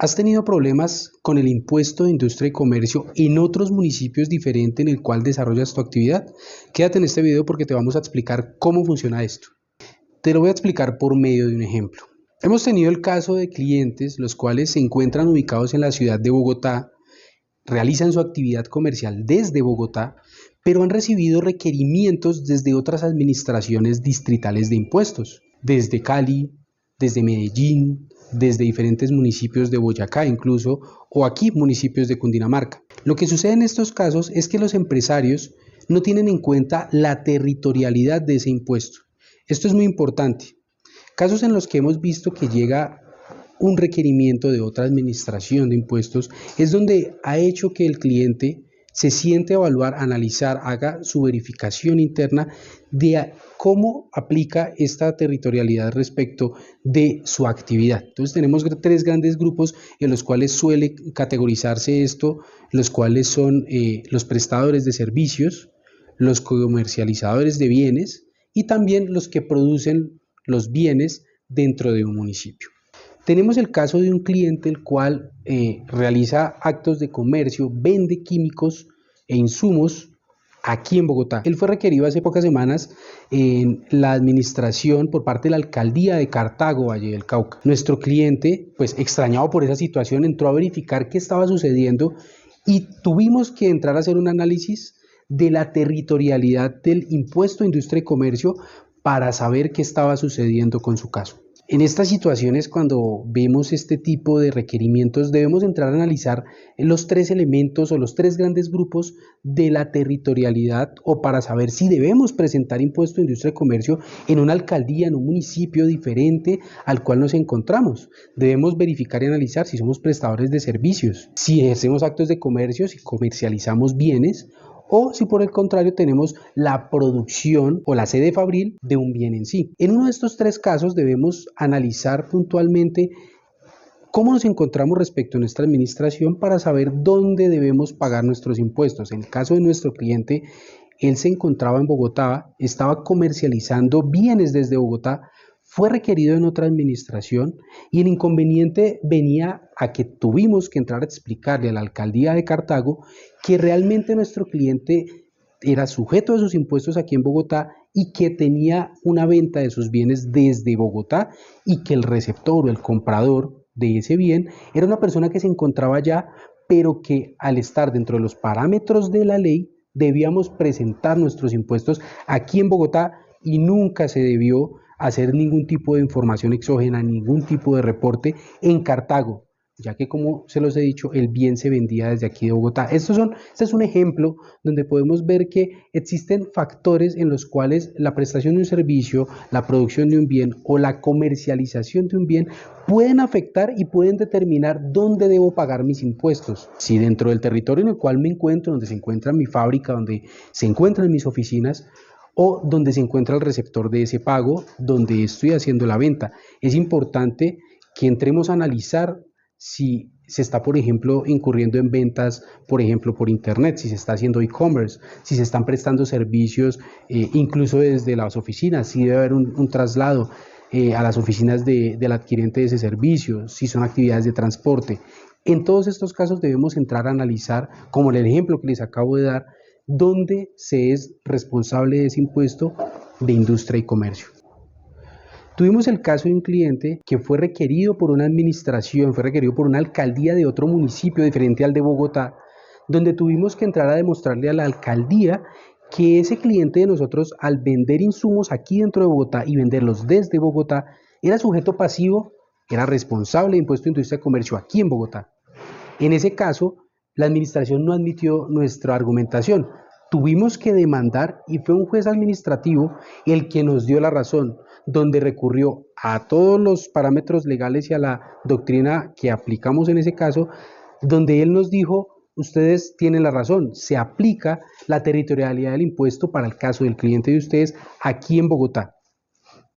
¿Has tenido problemas con el impuesto de industria y comercio en otros municipios diferentes en el cual desarrollas tu actividad? Quédate en este video porque te vamos a explicar cómo funciona esto. Te lo voy a explicar por medio de un ejemplo. Hemos tenido el caso de clientes los cuales se encuentran ubicados en la ciudad de Bogotá, realizan su actividad comercial desde Bogotá, pero han recibido requerimientos desde otras administraciones distritales de impuestos, desde Cali, desde Medellín, desde diferentes municipios de Boyacá incluso, o aquí municipios de Cundinamarca. Lo que sucede en estos casos es que los empresarios no tienen en cuenta la territorialidad de ese impuesto. Esto es muy importante. Casos en los que hemos visto que llega un requerimiento de otra administración de impuestos es donde ha hecho que el cliente se siente a evaluar, analizar, haga su verificación interna de cómo aplica esta territorialidad respecto de su actividad. Entonces tenemos tres grandes grupos en los cuales suele categorizarse esto, los cuales son los prestadores de servicios, los comercializadores de bienes y también los que producen los bienes dentro de un municipio. Tenemos el caso de un cliente el cual realiza actos de comercio, vende químicos e insumos aquí en Bogotá. Él fue requerido hace pocas semanas en la administración por parte de la alcaldía de Cartago, Valle del Cauca. Nuestro cliente, pues extrañado por esa situación, entró a verificar qué estaba sucediendo y tuvimos que entrar a hacer un análisis de la territorialidad del impuesto a industria y comercio para saber qué estaba sucediendo con su caso. En estas situaciones, cuando vemos este tipo de requerimientos, debemos entrar a analizar los tres elementos o los tres grandes grupos de la territorialidad o para saber si debemos presentar impuesto de industria y comercio en una alcaldía, en un municipio diferente al cual nos encontramos. Debemos verificar y analizar si somos prestadores de servicios, si ejercemos actos de comercio, si comercializamos bienes, o si por el contrario tenemos la producción o la sede fabril de un bien en sí. En uno de estos tres casos debemos analizar puntualmente cómo nos encontramos respecto a nuestra administración para saber dónde debemos pagar nuestros impuestos. En el caso de nuestro cliente, él se encontraba en Bogotá, estaba comercializando bienes desde Bogotá, fue requerido en otra administración y el inconveniente venía a que tuvimos que entrar a explicarle a la alcaldía de Cartago que realmente nuestro cliente era sujeto a sus impuestos aquí en Bogotá y que tenía una venta de sus bienes desde Bogotá y que el receptor o el comprador de ese bien era una persona que se encontraba allá, pero que al estar dentro de los parámetros de la ley debíamos presentar nuestros impuestos aquí en Bogotá y nunca se debió hacer ningún tipo de información exógena, ningún tipo de reporte en Cartago, ya que como se los he dicho, el bien se vendía desde aquí de Bogotá. Este es un ejemplo donde podemos ver que existen factores en los cuales la prestación de un servicio, la producción de un bien o la comercialización de un bien pueden afectar y pueden determinar dónde debo pagar mis impuestos. Si dentro del territorio en el cual me encuentro, donde se encuentra mi fábrica, donde se encuentran mis oficinas, o donde se encuentra el receptor de ese pago, donde estoy haciendo la venta. Es importante que entremos a analizar si se está, por ejemplo, incurriendo en ventas, por ejemplo, por internet, si se está haciendo e-commerce, si se están prestando servicios, incluso desde las oficinas, si debe haber un traslado a las oficinas del adquirente de ese servicio, si son actividades de transporte. En todos estos casos debemos entrar a analizar, como en el ejemplo que les acabo de dar, dónde se es responsable de ese impuesto de industria y comercio. Tuvimos el caso de un cliente que fue requerido por una administración, fue requerido por una alcaldía de otro municipio diferente al de Bogotá, donde tuvimos que entrar a demostrarle a la alcaldía que ese cliente de nosotros, al vender insumos aquí dentro de Bogotá y venderlos desde Bogotá, era sujeto pasivo, era responsable de impuesto de industria y comercio aquí en Bogotá. En ese caso, la administración no admitió nuestra argumentación. Tuvimos que demandar y fue un juez administrativo el que nos dio la razón, donde recurrió a todos los parámetros legales y a la doctrina que aplicamos en ese caso, donde él nos dijo, ustedes tienen la razón, se aplica la territorialidad del impuesto para el caso del cliente de ustedes aquí en Bogotá.